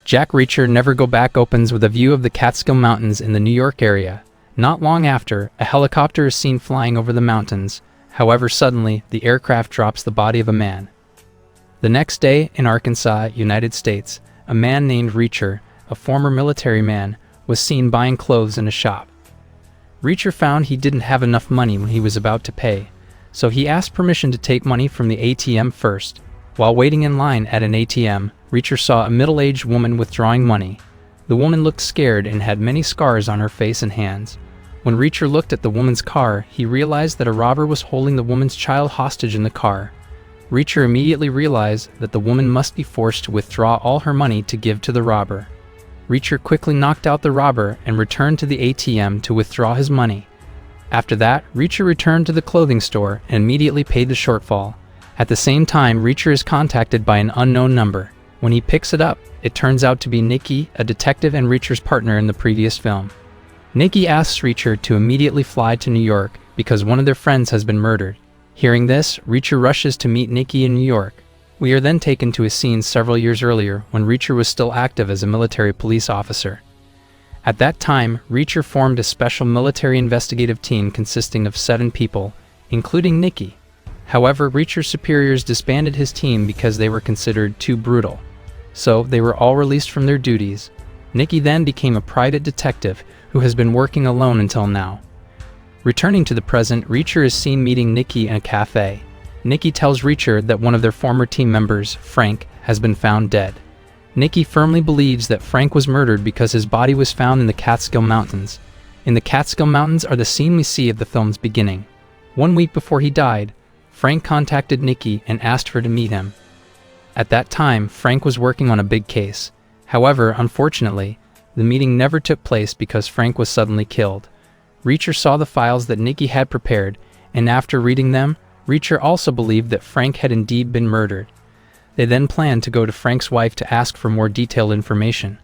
Jack Reacher Never Go Back opens with a view of the Catskill Mountains in the New York area. Not long after, a helicopter is seen flying over the mountains. However, suddenly, the aircraft drops the body of a man. The next day, in Arkansas, United States, a man named Reacher, a former military man, was seen buying clothes in a shop. Reacher found he didn't have enough money when he was about to pay, so he asked permission to take money from the ATM first. While waiting in line at an ATM, Reacher saw a middle-aged woman withdrawing money. The woman looked scared and had many scars on her face and hands. When Reacher looked at the woman's car, he realized that a robber was holding the woman's child hostage in the car. Reacher immediately realized that the woman must be forced to withdraw all her money to give to the robber. Reacher quickly knocked out the robber and returned to the ATM to withdraw his money. After that, Reacher returned to the clothing store and immediately paid the shortfall. At the same time, Reacher is contacted by an unknown number. When he picks it up, it turns out to be Nikki, a detective and Reacher's partner in the previous film. Nikki asks Reacher to immediately fly to New York because one of their friends has been murdered. Hearing this, Reacher rushes to meet Nikki in New York. We are then taken to a scene several years earlier when Reacher was still active as a military police officer. At that time, Reacher formed a special military investigative team consisting of 7 people, including Nikki. However, Reacher's superiors disbanded his team because they were considered too brutal. So, they were all released from their duties. Nikki then became a private detective who has been working alone until now. Returning to the present, Reacher is seen meeting Nikki in a cafe. Nikki tells Reacher that one of their former team members, Frank, has been found dead. Nikki firmly believes that Frank was murdered because his body was found in the Catskill Mountains. In the Catskill Mountains are the scene we see of the film's beginning. 1 week before he died, Frank contacted Nikki and asked her to meet him. At that time, Frank was working on a big case. However, unfortunately, the meeting never took place because Frank was suddenly killed. Reacher saw the files that Nikki had prepared, and after reading them, Reacher also believed that Frank had indeed been murdered. They then planned to go to Frank's wife to ask for more detailed information.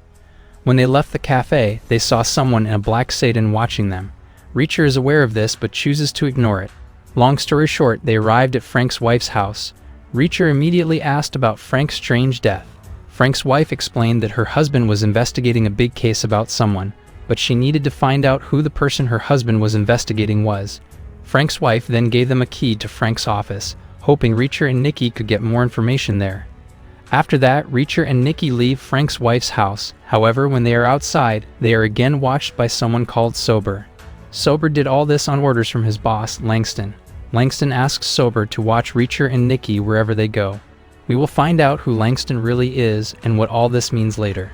When they left the cafe, they saw someone in a black sedan watching them. Reacher is aware of this but chooses to ignore it. Long story short, they arrived at Frank's wife's house. Reacher immediately asked about Frank's strange death. Frank's wife explained that her husband was investigating a big case about someone, but she needed to find out who the person her husband was investigating was. Frank's wife then gave them a key to Frank's office, hoping Reacher and Nikki could get more information there. After that, Reacher and Nikki leave Frank's wife's house. However, when they are outside, they are again watched by someone called Sober. Sober did all this on orders from his boss, Langston. Langston asks Sober to watch Reacher and Nikki wherever they go. We will find out who Langston really is and what all this means later.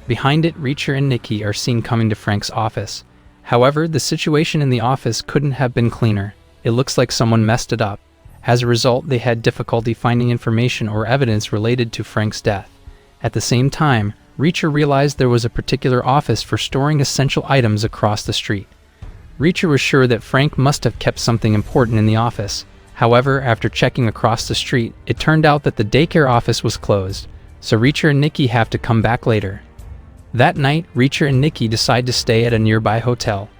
Behind it, Reacher and Nikki are seen coming to Frank's office. However, the situation in the office couldn't have been cleaner. It looks like someone messed it up. As a result, they had difficulty finding information or evidence related to Frank's death. At the same time, Reacher realized there was a particular office for storing essential items across the street. Reacher was sure that Frank must have kept something important in the office. However, after checking across the street, it turned out that the daycare office was closed, so Reacher and Nikki have to come back later. That night, Reacher and Nikki decide to stay at a nearby hotel.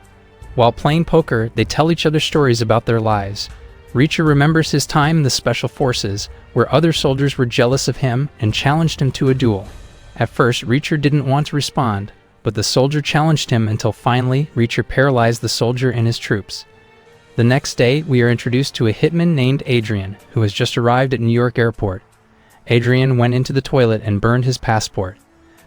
While playing poker, they tell each other stories about their lives. Reacher remembers his time in the Special Forces, where other soldiers were jealous of him and challenged him to a duel. At first, Reacher didn't want to respond, but the soldier challenged him until finally, Reacher paralyzed the soldier and his troops. The next day, we are introduced to a hitman named Adrian, who has just arrived at New York Airport. Adrian went into the toilet and burned his passport.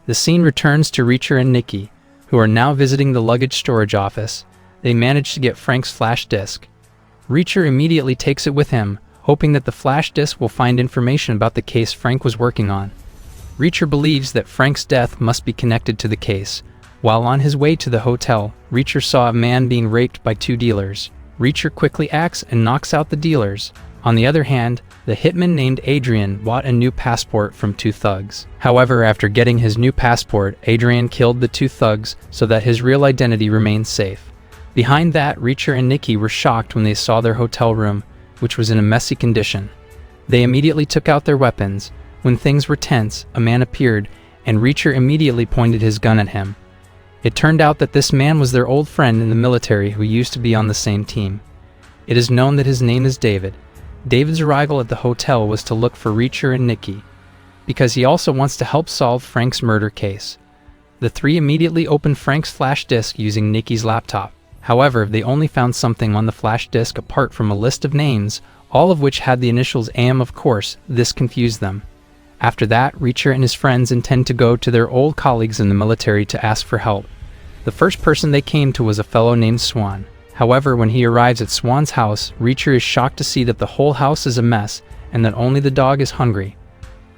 The scene returns to Reacher and Nikki, who are now visiting the luggage storage office. They manage to get Frank's flash disk. Reacher immediately takes it with him, hoping that the flash disk will find information about the case Frank was working on. Reacher believes that Frank's death must be connected to the case. While on his way to the hotel, Reacher saw a man being raped by 2 dealers. Reacher quickly acts and knocks out the dealers. On the other hand, the hitman named Adrian bought a new passport from 2 thugs. However, after getting his new passport, Adrian killed the 2 thugs so that his real identity remained safe. Behind that, Reacher and Nikki were shocked when they saw their hotel room, which was in a messy condition. They immediately took out their weapons. When things were tense, a man appeared, and Reacher immediately pointed his gun at him. It turned out that this man was their old friend in the military who used to be on the same team. It is known that his name is David. David's arrival at the hotel was to look for Reacher and Nikki. because he also wants to help solve Frank's murder case. The three immediately opened Frank's flash disk using Nikki's laptop. However, they only found something on the flash disk apart from a list of names, all of which had the initials AM. Of course, this confused them. After that, Reacher and his friends intend to go to their old colleagues in the military to ask for help. The first person they came to was a fellow named Swan. However, when he arrives at Swan's house, Reacher is shocked to see that the whole house is a mess and that only the dog is hungry.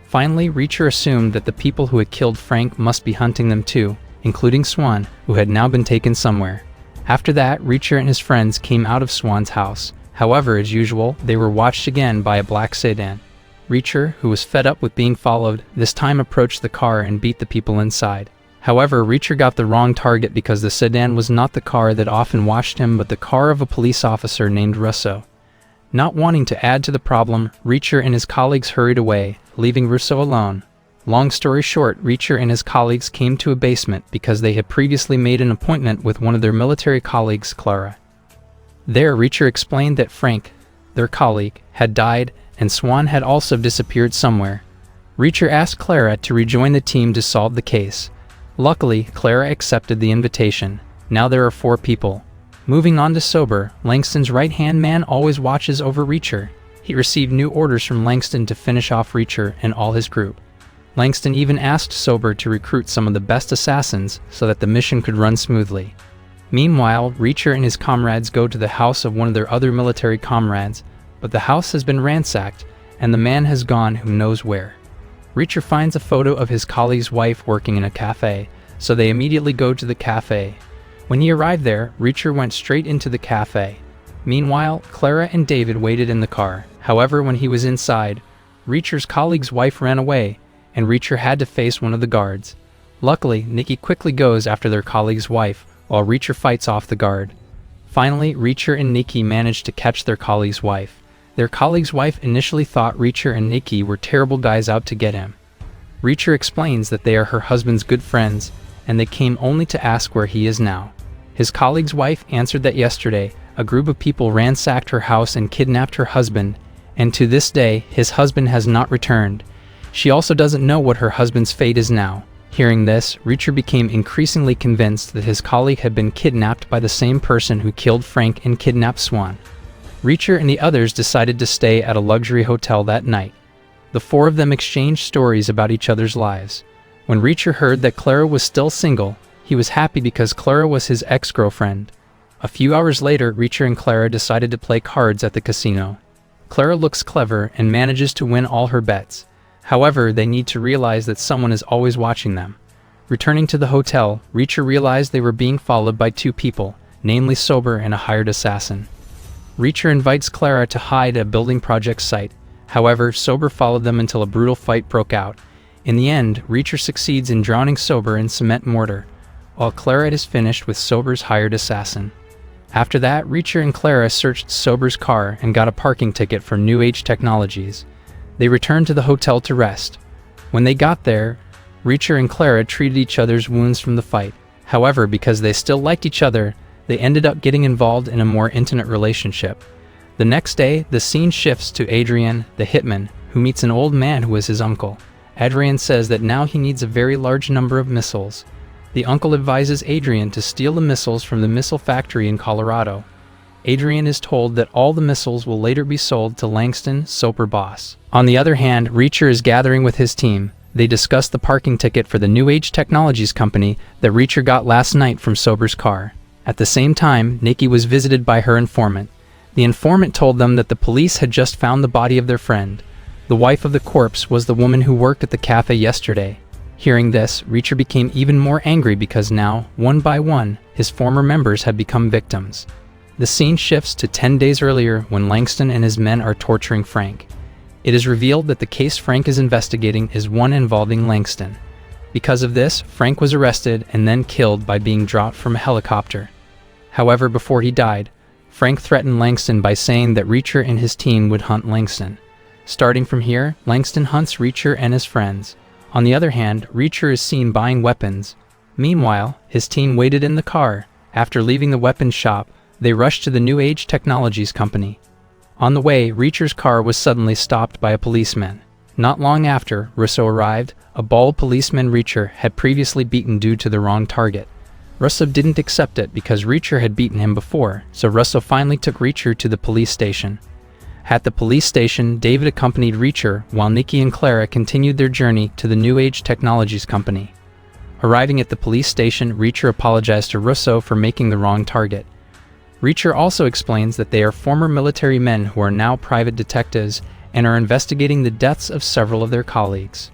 Finally, Reacher assumed that the people who had killed Frank must be hunting them too, including Swan, who had now been taken somewhere. After that, Reacher and his friends came out of Swan's house. However, as usual, they were watched again by a black sedan. Reacher, who was fed up with being followed, this time approached the car and beat the people inside. However, Reacher got the wrong target because the sedan was not the car that often watched him but the car of a police officer named Russo. Not wanting to add to the problem, Reacher and his colleagues hurried away, leaving Russo alone. Long story short, Reacher and his colleagues came to a basement because they had previously made an appointment with one of their military colleagues, Clara. There, Reacher explained that Frank, their colleague, had died and Swan had also disappeared somewhere. Reacher asked Clara to rejoin the team to solve the case. Luckily, Clara accepted the invitation. Now there are 4 people. Moving on to Sober, Langston's right-hand man always watches over Reacher. He received new orders from Langston to finish off Reacher and all his group. Langston even asked Sober to recruit some of the best assassins so that the mission could run smoothly. Meanwhile, Reacher and his comrades go to the house of one of their other military comrades, but the house has been ransacked and the man has gone who knows where. Reacher finds a photo of his colleague's wife working in a cafe, so they immediately go to the cafe. When he arrived there, Reacher went straight into the cafe. Meanwhile, Clara and David waited in the car. However, when he was inside, Reacher's colleague's wife ran away, and Reacher had to face one of the guards. Luckily, Nikki quickly goes after their colleague's wife, while Reacher fights off the guard. Finally, Reacher and Nikki managed to catch their colleague's wife. Their colleague's wife initially thought Reacher and Nikki were terrible guys out to get him. Reacher explains that they are her husband's good friends, and they came only to ask where he is now. His colleague's wife answered that yesterday, a group of people ransacked her house and kidnapped her husband, and to this day, his husband has not returned. She also doesn't know what her husband's fate is now. Hearing this, Reacher became increasingly convinced that his colleague had been kidnapped by the same person who killed Frank and kidnapped Swan. Reacher and the others decided to stay at a luxury hotel that night. The 4 of them exchanged stories about each other's lives. When Reacher heard that Clara was still single, he was happy because Clara was his ex-girlfriend. A few hours later, Reacher and Clara decided to play cards at the casino. Clara looks clever and manages to win all her bets. However, they need to realize that someone is always watching them. Returning to the hotel, Reacher realized they were being followed by 2 people, namely Sober and a hired assassin. Reacher invites Clara to hide at a building project site. However, Sober followed them until a brutal fight broke out. In the end, Reacher succeeds in drowning Sober in cement mortar, while Clara is finished with Sober's hired assassin. After that, Reacher and Clara searched Sober's car and got a parking ticket for New Age Technologies. They returned to the hotel to rest. When they got there, Reacher and Clara treated each other's wounds from the fight. However, because they still liked each other, they ended up getting involved in a more intimate relationship. The next day, the scene shifts to Adrian, the hitman, who meets an old man who is his uncle. Adrian says that now he needs a very large number of missiles. The uncle advises Adrian to steal the missiles from the missile factory in Colorado. Adrian is told that all the missiles will later be sold to Langston, Soper boss. On the other hand, Reacher is gathering with his team. They discuss the parking ticket for the New Age Technologies company that Reacher got last night from Sober's car. At the same time, Nikki was visited by her informant. The informant told them that the police had just found the body of their friend. The wife of the corpse was the woman who worked at the cafe yesterday. Hearing this, Reacher became even more angry because now, one by one, his former members had become victims. The scene shifts to 10 days earlier when Langston and his men are torturing Frank. It is revealed that the case Frank is investigating is one involving Langston. Because of this, Frank was arrested and then killed by being dropped from a helicopter. However, before he died, Frank threatened Langston by saying that Reacher and his team would hunt Langston. Starting from here, Langston hunts Reacher and his friends. On the other hand, Reacher is seen buying weapons. Meanwhile, his team waited in the car. After leaving the weapons shop, they rushed to the New Age Technologies company. On the way, Reacher's car was suddenly stopped by a policeman. Not long after Russo arrived, a bald policeman Reacher had previously beaten due to the wrong target. Russo didn't accept it because Reacher had beaten him before, so Russo finally took Reacher to the police station. At the police station, David accompanied Reacher while Nikki and Clara continued their journey to the New Age Technologies Company. Arriving at the police station, Reacher apologized to Russo for making the wrong target. Reacher also explains that they are former military men who are now private detectives and are investigating the deaths of several of their colleagues.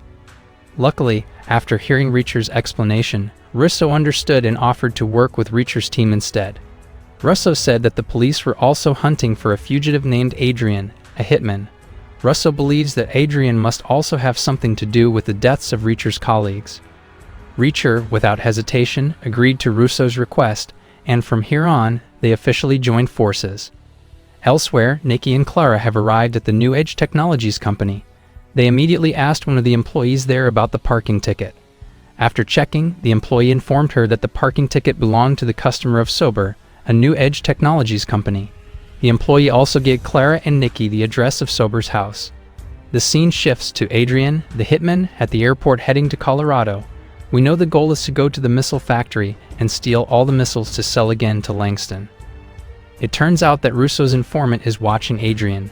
Luckily, after hearing Reacher's explanation, Russo understood and offered to work with Reacher's team instead. Russo said that the police were also hunting for a fugitive named Adrian, a hitman. Russo believes that Adrian must also have something to do with the deaths of Reacher's colleagues. Reacher, without hesitation, agreed to Russo's request, and from here on, they officially joined forces. Elsewhere, Nikki and Clara have arrived at the New Age Technologies Company. They immediately asked one of the employees there about the parking ticket. After checking, the employee informed her that the parking ticket belonged to the customer of Sober, a New Age Technologies company. The employee also gave Clara and Nikki the address of Sober's house. The scene shifts to Adrian, the hitman, at the airport heading to Colorado. We know the goal is to go to the missile factory and steal all the missiles to sell again to Langston. It turns out that Russo's informant is watching Adrian.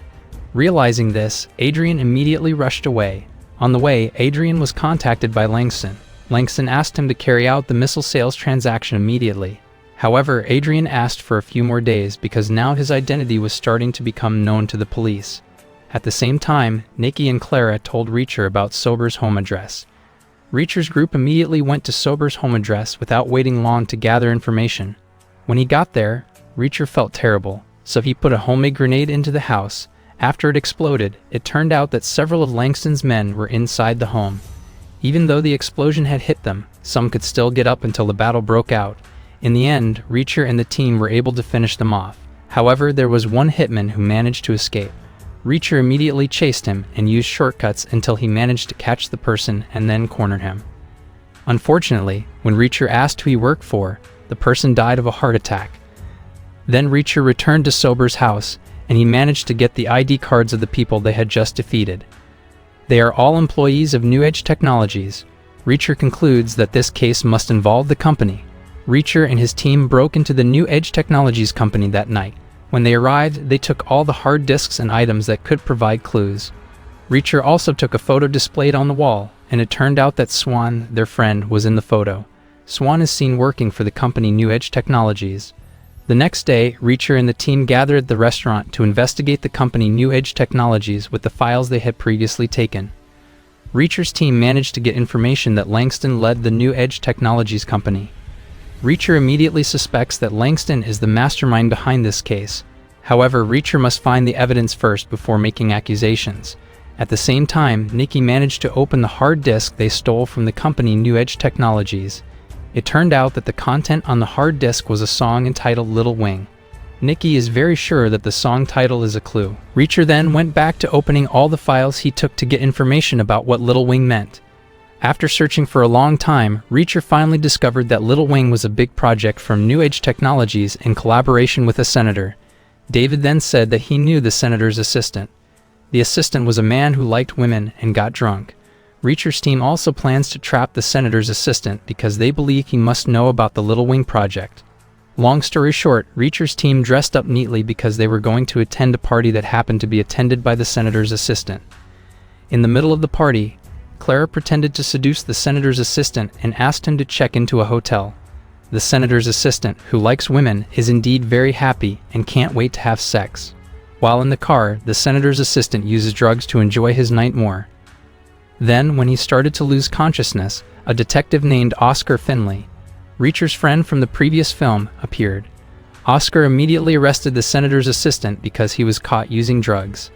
Realizing this, Adrian immediately rushed away. On the way, Adrian was contacted by Langston. Langston asked him to carry out the missile sales transaction immediately. However, Adrian asked for a few more days because now his identity was starting to become known to the police. At the same time, Nikki and Clara told Reacher about Sober's home address. Reacher's group immediately went to Sober's home address without waiting long to gather information. When he got there, Reacher felt terrible, so he put a homemade grenade into the house. After it exploded, it turned out that several of Langston's men were inside the home. Even though the explosion had hit them, some could still get up until the battle broke out. In the end, Reacher and the team were able to finish them off. However, there was one hitman who managed to escape. Reacher immediately chased him and used shortcuts until he managed to catch the person and then cornered him. Unfortunately, when Reacher asked who he worked for, the person died of a heart attack. Then Reacher returned to Sober's house, and he managed to get the ID cards of the people they had just defeated. They are all employees of New Age Technologies. Reacher concludes that this case must involve the company. Reacher and his team broke into the New Age Technologies company that night. When they arrived, they took all the hard disks and items that could provide clues. Reacher also took a photo displayed on the wall, and it turned out that Swan, their friend, was in the photo. Swan is seen working for the company New Age Technologies. The next day, Reacher and the team gathered at the restaurant to investigate the company New Age Technologies with the files they had previously taken. Reacher's team managed to get information that Langston led the New Age Technologies company. Reacher immediately suspects that Langston is the mastermind behind this case. However, Reacher must find the evidence first before making accusations. At the same time, Nikki managed to open the hard disk they stole from the company New Age Technologies. It turned out that the content on the hard disk was a song entitled Little Wing. Nikki is very sure that the song title is a clue. Reacher then went back to opening all the files he took to get information about what Little Wing meant. After searching for a long time, Reacher finally discovered that Little Wing was a big project from New Age Technologies in collaboration with a senator. David then said that he knew the senator's assistant. The assistant was a man who liked women and got drunk. Reacher's team also plans to trap the senator's assistant because they believe he must know about the Little Wing project. Long story short, Reacher's team dressed up neatly because they were going to attend a party that happened to be attended by the senator's assistant. In the middle of the party, Clara pretended to seduce the senator's assistant and asked him to check into a hotel. The senator's assistant, who likes women, is indeed very happy and can't wait to have sex. While in the car, the senator's assistant uses drugs to enjoy his night more. Then, when he started to lose consciousness, a detective named Oscar Finley, Reacher's friend from the previous film, appeared. Oscar immediately arrested the senator's assistant because he was caught using drugs.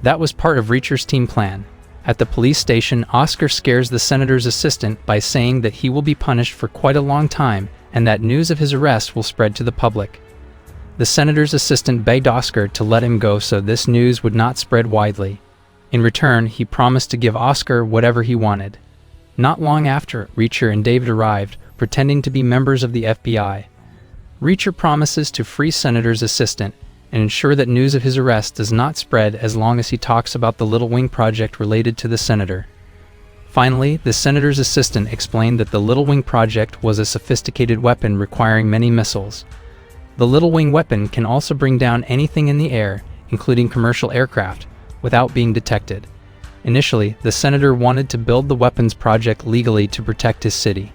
That was part of Reacher's team plan. At the police station, Oscar scares the senator's assistant by saying that he will be punished for quite a long time and that news of his arrest will spread to the public. The senator's assistant begged Oscar to let him go so this news would not spread widely. In return, he promised to give Oscar whatever he wanted. Not long after, Reacher and David arrived, pretending to be members of the FBI. Reacher promises to free Senator's assistant, and ensure that news of his arrest does not spread as long as he talks about the Little Wing project related to the senator. Finally, the senator's assistant explained that the Little Wing project was a sophisticated weapon requiring many missiles. The Little Wing weapon can also bring down anything in the air, including commercial aircraft, without being detected. Initially, the senator wanted to build the weapons project legally to protect his city.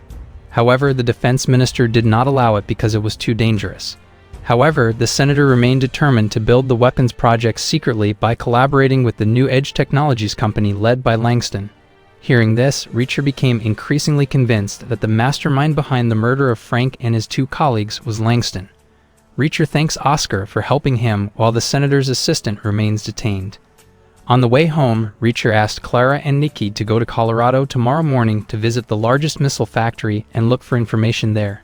However, the defense minister did not allow it because it was too dangerous. However, the senator remained determined to build the weapons project secretly by collaborating with the New Edge Technologies company led by Langston. Hearing this, Reacher became increasingly convinced that the mastermind behind the murder of Frank and his two colleagues was Langston. Reacher thanks Oscar for helping him while the senator's assistant remains detained. On the way home, Reacher asked Clara and Nikki to go to Colorado tomorrow morning to visit the largest missile factory and look for information there.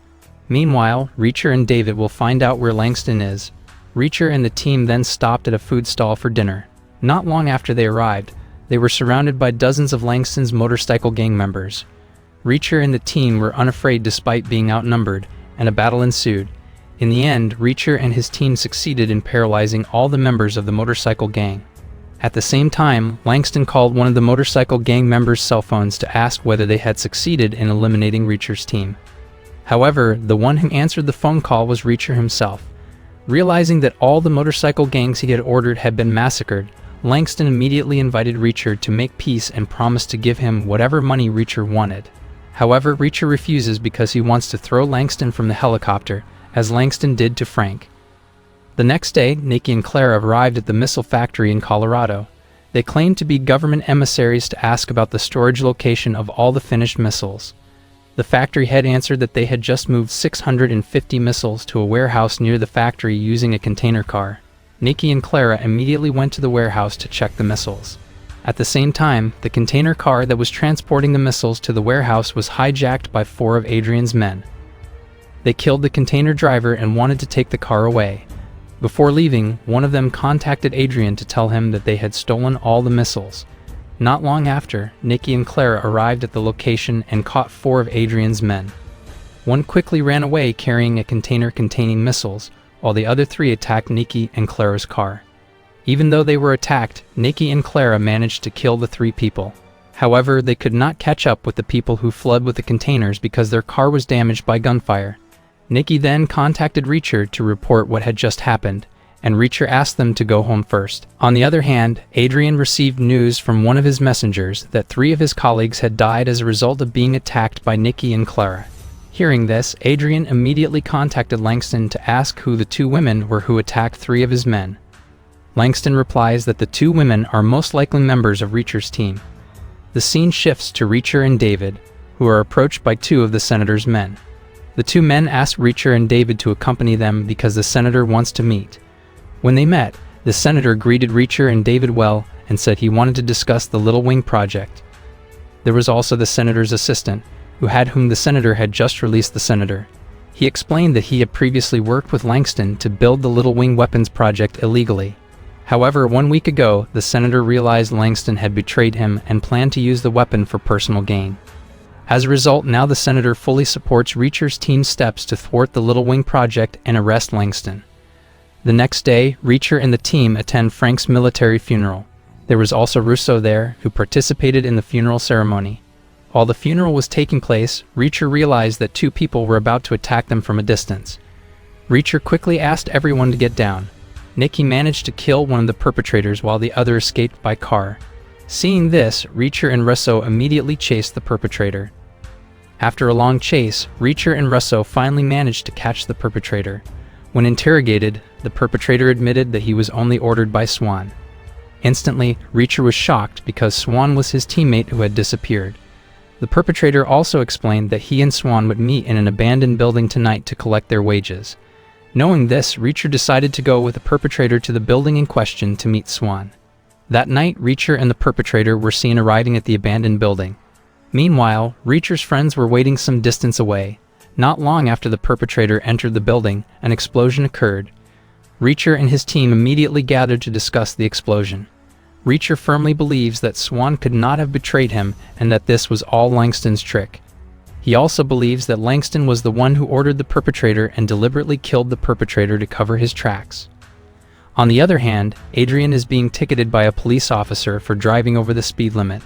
Meanwhile, Reacher and David will find out where Langston is. Reacher and the team then stopped at a food stall for dinner. Not long after they arrived, they were surrounded by dozens of Langston's motorcycle gang members. Reacher and the team were unafraid despite being outnumbered, and a battle ensued. In the end, Reacher and his team succeeded in paralyzing all the members of the motorcycle gang. At the same time, Langston called one of the motorcycle gang members' cell phones to ask whether they had succeeded in eliminating Reacher's team. However, the one who answered the phone call was Reacher himself. Realizing that all the motorcycle gangs he had ordered had been massacred, Langston immediately invited Reacher to make peace and promised to give him whatever money Reacher wanted. However, Reacher refuses because he wants to throw Langston from the helicopter, as Langston did to Frank. The next day, Nikki and Clara arrived at the missile factory in Colorado. They claimed to be government emissaries to ask about the storage location of all the finished missiles. The factory head answered that they had just moved 650 missiles to a warehouse near the factory using a container car. Nikki and Clara immediately went to the warehouse to check the missiles. At the same time, the container car that was transporting the missiles to the warehouse was hijacked by 4 of Adrian's men. They killed the container driver and wanted to take the car away. Before leaving, one of them contacted Adrian to tell him that they had stolen all the missiles. Not long after, Nikki and Clara arrived at the location and caught 4 of Adrian's men. One quickly ran away carrying a container containing missiles, while the other 3 attacked Nikki and Clara's car. Even though they were attacked, Nikki and Clara managed to kill the 3 people. However, they could not catch up with the people who fled with the containers because their car was damaged by gunfire. Nikki then contacted Reacher to report what had just happened, and Reacher asked them to go home first. On the other hand, Adrian received news from one of his messengers that 3 of his colleagues had died as a result of being attacked by Nikki and Clara. Hearing this, Adrian immediately contacted Langston to ask who the 2 women were who attacked 3 of his men. Langston replies that the 2 women are most likely members of Reacher's team. The scene shifts to Reacher and David, who are approached by 2 of the senator's men. The 2 men ask Reacher and David to accompany them because the senator wants to meet. When they met, the senator greeted Reacher and David well and said he wanted to discuss the Little Wing project. There was also the senator's assistant, whom the senator had just released the senator. He explained that he had previously worked with Langston to build the Little Wing weapons project illegally. However, 1 week ago, the senator realized Langston had betrayed him and planned to use the weapon for personal gain. As a result, now the senator fully supports Reacher's team's steps to thwart the Little Wing project and arrest Langston. The next day, Reacher and the team attend Frank's military funeral. There was also Russo there, who participated in the funeral ceremony. While the funeral was taking place, Reacher realized that 2 people were about to attack them from a distance. Reacher quickly asked everyone to get down. Nikki managed to kill one of the perpetrators while the other escaped by car. Seeing this, Reacher and Russo immediately chased the perpetrator. After a long chase, Reacher and Russo finally managed to catch the perpetrator. When interrogated, the perpetrator admitted that he was only ordered by Swan. Instantly, Reacher was shocked because Swan was his teammate who had disappeared. The perpetrator also explained that he and Swan would meet in an abandoned building tonight to collect their wages. Knowing this, Reacher decided to go with the perpetrator to the building in question to meet Swan. That night, Reacher and the perpetrator were seen arriving at the abandoned building. Meanwhile, Reacher's friends were waiting some distance away. Not long after the perpetrator entered the building, an explosion occurred. Reacher and his team immediately gathered to discuss the explosion. Reacher firmly believes that Swan could not have betrayed him and that this was all Langston's trick. He also believes that Langston was the one who ordered the perpetrator and deliberately killed the perpetrator to cover his tracks. On the other hand, Adrian is being ticketed by a police officer for driving over the speed limit.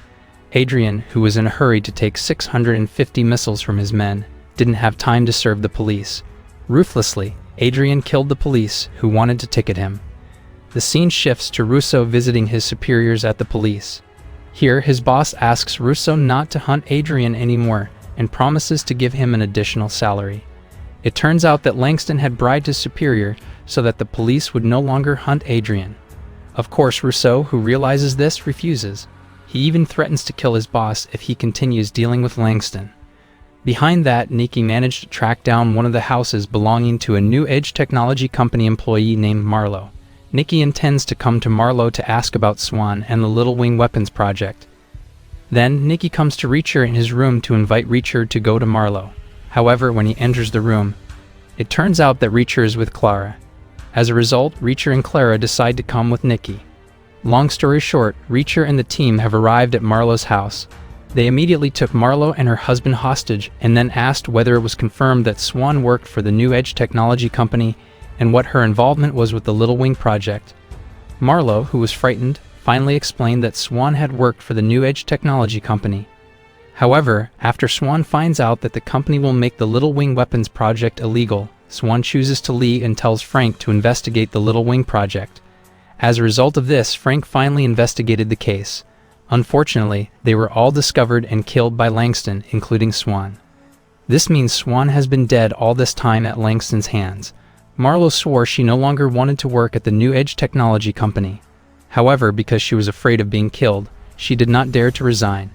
Adrian, who was in a hurry to take 650 missiles from his men, didn't have time to serve the police. Ruthlessly, Adrian killed the police who wanted to ticket him. The scene shifts to Russo visiting his superiors at the police. Here, his boss asks Russo not to hunt Adrian anymore and promises to give him an additional salary. It turns out that Langston had bribed his superior so that the police would no longer hunt Adrian. Of course, Russo, who realizes this, refuses. He even threatens to kill his boss if he continues dealing with Langston. Behind that, Nikki managed to track down one of the houses belonging to a new age technology company employee named Marlowe. Nikki intends to come to Marlowe to ask about Swan and the Little Wing Weapons project. Then, Nikki comes to Reacher in his room to invite Reacher to go to Marlowe. However, when he enters the room, it turns out that Reacher is with Clara. As a result, Reacher and Clara decide to come with Nikki. Long story short, Reacher and the team have arrived at Marlowe's house. They immediately took Marlowe and her husband hostage and then asked whether it was confirmed that Swan worked for the New Edge Technology Company and what her involvement was with the Little Wing project. Marlowe, who was frightened, finally explained that Swan had worked for the New Edge Technology Company. However, after Swan finds out that the company will make the Little Wing Weapons project illegal, Swan chooses to leave and tells Frank to investigate the Little Wing project. As a result of this, Frank finally investigated the case. Unfortunately, they were all discovered and killed by Langston, including Swan. This means Swan has been dead all this time at Langston's hands. Marlowe swore she no longer wanted to work at the New Edge Technology Company. However, because she was afraid of being killed, she did not dare to resign.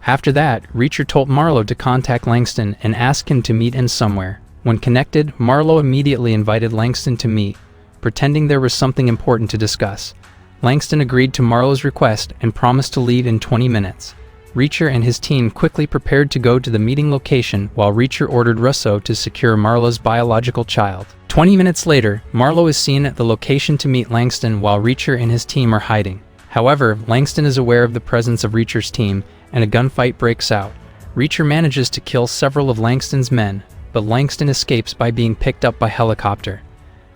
After that, Reacher told Marlowe to contact Langston and ask him to meet him somewhere. When connected, Marlowe immediately invited Langston to meet, pretending there was something important to discuss. Langston agreed to Marlowe's request and promised to leave in 20 minutes. Reacher and his team quickly prepared to go to the meeting location while Reacher ordered Russo to secure Marlowe's biological child. 20 minutes later, Marlowe is seen at the location to meet Langston while Reacher and his team are hiding. However, Langston is aware of the presence of Reacher's team and a gunfight breaks out. Reacher manages to kill several of Langston's men, but Langston escapes by being picked up by helicopter.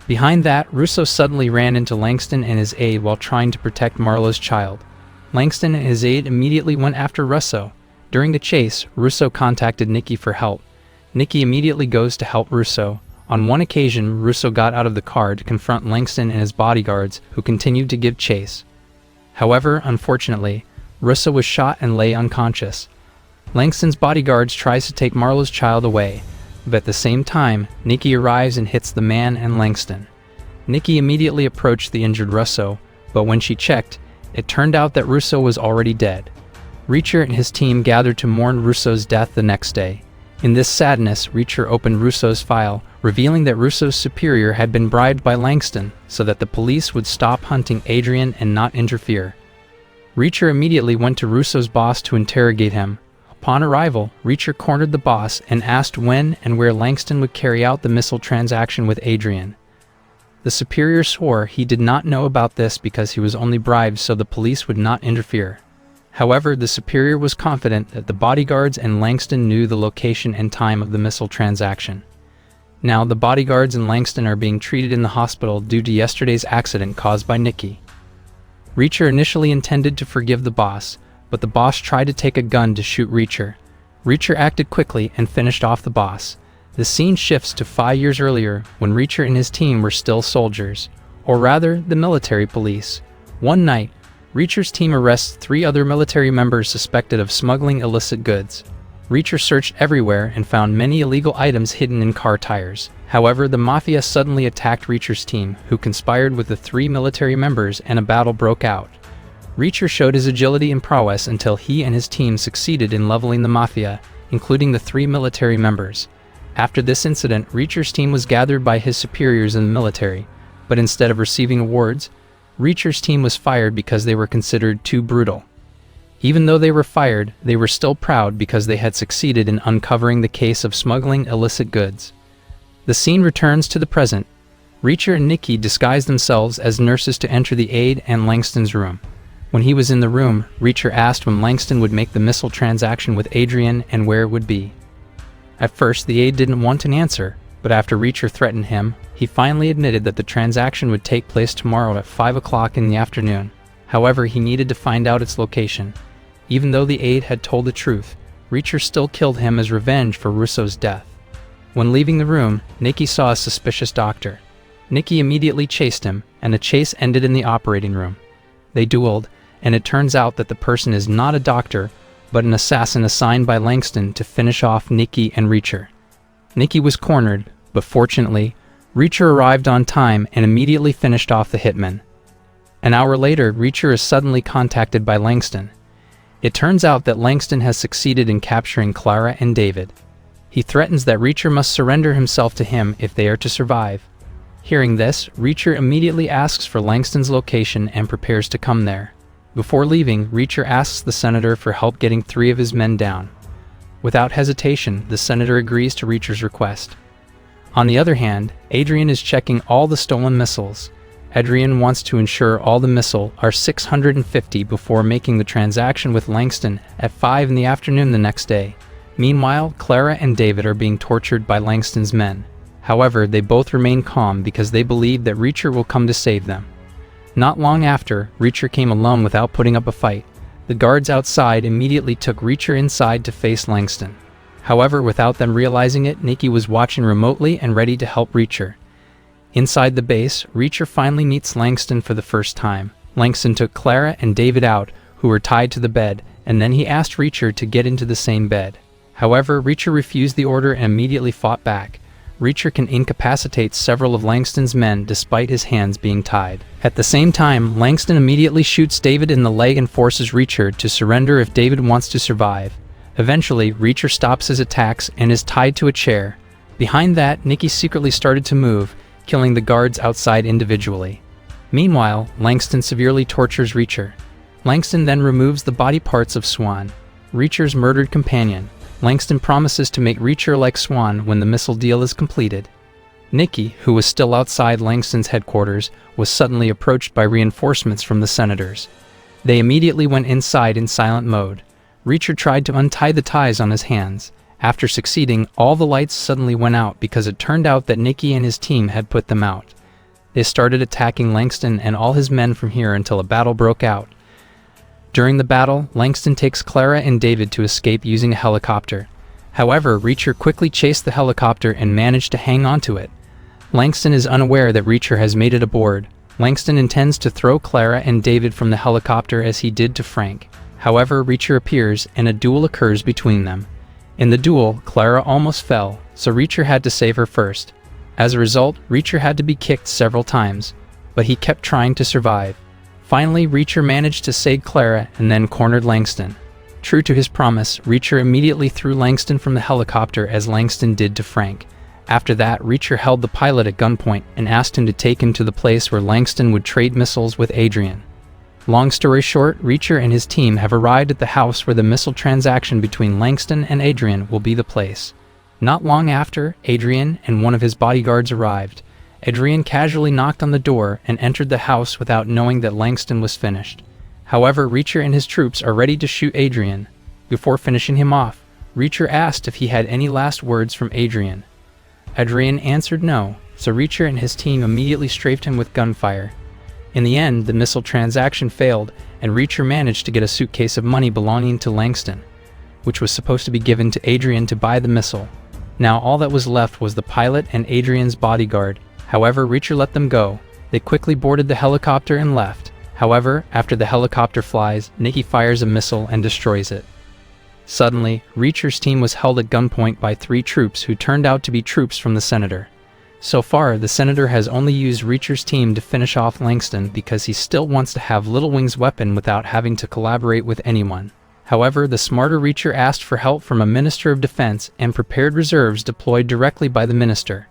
Behind that, Russo suddenly ran into Langston and his aide while trying to protect Marlowe's child. Langston and his aide immediately went after Russo. During the chase, Russo contacted Nikki for help. Nikki immediately goes to help Russo. On one occasion, Russo got out of the car to confront Langston and his bodyguards, who continued to give chase. However, unfortunately, Russo was shot and lay unconscious. Langston's bodyguards tries to take Marlowe's child away, but at the same time, Nikki arrives and hits the man and Langston. Nikki immediately approached the injured Russo, but when she checked, it turned out that Russo was already dead. Reacher and his team gathered to mourn Russo's death the next day. In this sadness, Reacher opened Russo's file, revealing that Russo's superior had been bribed by Langston so that the police would stop hunting Adrian and not interfere. Reacher immediately went to Russo's boss to interrogate him. Upon arrival, Reacher cornered the boss and asked when and where Langston would carry out the missile transaction with Adrian. The superior swore he did not know about this because he was only bribed so the police would not interfere. However, the superior was confident that the bodyguards and Langston knew the location and time of the missile transaction. Now, the bodyguards and Langston are being treated in the hospital due to yesterday's accident caused by Nikki. Reacher initially intended to forgive the boss, but the boss tried to take a gun to shoot Reacher. Reacher acted quickly and finished off the boss. The scene shifts to 5 years earlier when Reacher and his team were still soldiers, or rather, the military police. One night, Reacher's team arrests 3 other military members suspected of smuggling illicit goods. Reacher searched everywhere and found many illegal items hidden in car tires. However, the Mafia suddenly attacked Reacher's team, who conspired with the 3 military members, and a battle broke out. Reacher showed his agility and prowess until he and his team succeeded in leveling the Mafia, including the 3 military members. After this incident, Reacher's team was gathered by his superiors in the military, but instead of receiving awards, Reacher's team was fired because they were considered too brutal. Even though they were fired, they were still proud because they had succeeded in uncovering the case of smuggling illicit goods. The scene returns to the present. Reacher and Nikki disguised themselves as nurses to enter the aide and Langston's room. When he was in the room, Reacher asked when Langston would make the missile transaction with Adrian and where it would be. At first, the aide didn't want an answer, but after Reacher threatened him, he finally admitted that the transaction would take place tomorrow at 5 o'clock in the afternoon. However, he needed to find out its location. Even though the aide had told the truth, Reacher still killed him as revenge for Russo's death. When leaving the room, Nikki saw a suspicious doctor. Nikki immediately chased him, and the chase ended in the operating room. They dueled, and it turns out that the person is not a doctor, but an assassin assigned by Langston to finish off Nikki and Reacher. Nikki was cornered, but fortunately, Reacher arrived on time and immediately finished off the hitman. An hour later, Reacher is suddenly contacted by Langston. It turns out that Langston has succeeded in capturing Clara and David. He threatens that Reacher must surrender himself to him if they are to survive. Hearing this, Reacher immediately asks for Langston's location and prepares to come there. Before leaving, Reacher asks the senator for help getting 3 of his men down. Without hesitation, the senator agrees to Reacher's request. On the other hand, Adrian is checking all the stolen missiles. Adrian wants to ensure all the missiles are 650 before making the transaction with Langston at 5 in the afternoon the next day. Meanwhile, Clara and David are being tortured by Langston's men. However, they both remain calm because they believe that Reacher will come to save them. Not long after, Reacher came alone without putting up a fight. The guards outside immediately took Reacher inside to face Langston. However, without them realizing it, Nikki was watching remotely and ready to help Reacher. Inside the base, Reacher finally meets Langston for the first time. Langston took Clara and David out, who were tied to the bed, and then he asked Reacher to get into the same bed. However, Reacher refused the order and immediately fought back. Reacher can incapacitate several of Langston's men despite his hands being tied. At the same time, Langston immediately shoots David in the leg and forces Reacher to surrender if David wants to survive. Eventually, Reacher stops his attacks and is tied to a chair. Behind that, Nikki secretly started to move, killing the guards outside individually. Meanwhile, Langston severely tortures Reacher. Langston then removes the body parts of Swan, Reacher's murdered companion. Langston promises to make Reacher like Swan when the missile deal is completed. Nikki, who was still outside Langston's headquarters, was suddenly approached by reinforcements from the senators. They immediately went inside in silent mode. Reacher tried to untie the ties on his hands. After succeeding, all the lights suddenly went out because it turned out that Nikki and his team had put them out. They started attacking Langston and all his men from here until a battle broke out. During the battle, Langston takes Clara and David to escape using a helicopter. However, Reacher quickly chased the helicopter and managed to hang onto it. Langston is unaware that Reacher has made it aboard. Langston intends to throw Clara and David from the helicopter as he did to Frank. However, Reacher appears and a duel occurs between them. In the duel, Clara almost fell, so Reacher had to save her first. As a result, Reacher had to be kicked several times, but he kept trying to survive. Finally, Reacher managed to save Clara and then cornered Langston. True to his promise, Reacher immediately threw Langston from the helicopter as Langston did to Frank. After that, Reacher held the pilot at gunpoint and asked him to take him to the place where Langston would trade missiles with Adrian. Long story short, Reacher and his team have arrived at the house where the missile transaction between Langston and Adrian will be the place. Not long after, Adrian and one of his bodyguards arrived. Adrian casually knocked on the door and entered the house without knowing that Langston was finished. However, Reacher and his troops are ready to shoot Adrian. Before finishing him off, Reacher asked if he had any last words from Adrian. Adrian answered no, so Reacher and his team immediately strafed him with gunfire. In the end, the missile transaction failed, and Reacher managed to get a suitcase of money belonging to Langston, which was supposed to be given to Adrian to buy the missile. Now all that was left was the pilot and Adrian's bodyguard. However, Reacher let them go. They quickly boarded the helicopter and left. However, after the helicopter flies, Nikki fires a missile and destroys it. Suddenly, Reacher's team was held at gunpoint by 3 troops who turned out to be troops from the senator. So far, the senator has only used Reacher's team to finish off Langston because he still wants to have Little Wing's weapon without having to collaborate with anyone. However, the smarter Reacher asked for help from a Minister of Defense and prepared reserves deployed directly by the minister.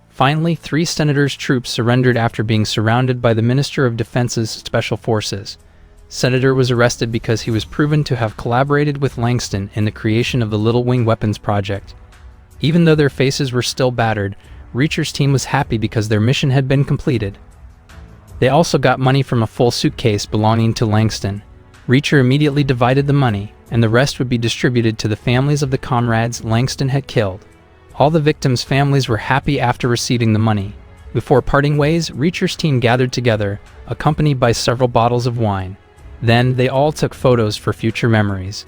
Finally, 3 senators' troops surrendered after being surrounded by the Minister of Defense's special forces. Senator was arrested because he was proven to have collaborated with Langston in the creation of the Little Wing Weapons Project. Even though their faces were still battered, Reacher's team was happy because their mission had been completed. They also got money from a full suitcase belonging to Langston. Reacher immediately divided the money, and the rest would be distributed to the families of the comrades Langston had killed. All the victims' families were happy after receiving the money. Before parting ways, Reacher's team gathered together, accompanied by several bottles of wine. Then, they all took photos for future memories.